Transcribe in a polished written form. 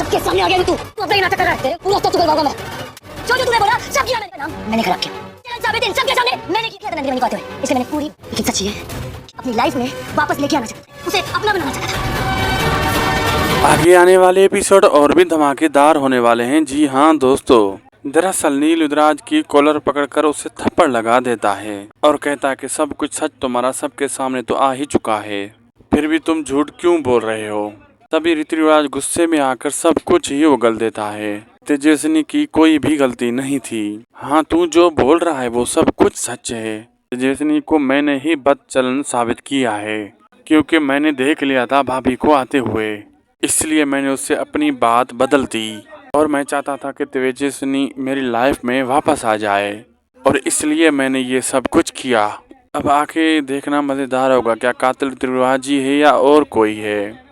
सबके सामने आ गया तू अपना ही नाटक कर रहा है। तेरे पूरा सच बोलूंगा मैं। जो तूने बोला सब किया मैंने। नाम मैंने खराब किया। चैलेंज साबित सबके सामने मैंने किया था नंदिनी वाली बात है। इसलिए मैंने पूरी लेकिन सच ये अपनी लाइफ में वापस लेके आना चाहता था, उसे अपना बनाना चाहता था। आगे आने वाले एपिसोड और भी धमाकेदार होने वाले हैं। जी हाँ दोस्तों, दरअसल नील युवराज की कॉलर पकड़कर उसे थप्पड़ लगा देता है और कहता है कि सब कुछ सच तुम्हारा सबके सामने तो आ ही चुका है, फिर भी तुम झूठ क्यों बोल रहे हो। तभी रीति रिवाज गुस्से में आकर सब कुछ ही उगल देता है। तेजस्विनी की कोई भी गलती नहीं थी। हाँ, तू जो बोल रहा है वो सब कुछ सच है। तेजस्विनी को मैंने ही बदचलन साबित किया है, क्योंकि मैंने देख लिया था भाभी को आते हुए, इसलिए मैंने उससे अपनी बात बदल दी और मैं चाहता था कि तेजस्विनी मेरी लाइफ में वापस आ जाए और इसलिए मैंने ये सब कुछ किया। अब आके देखना मजेदार होगा, क्या कातिल रीति रिवाज ही है या और कोई है।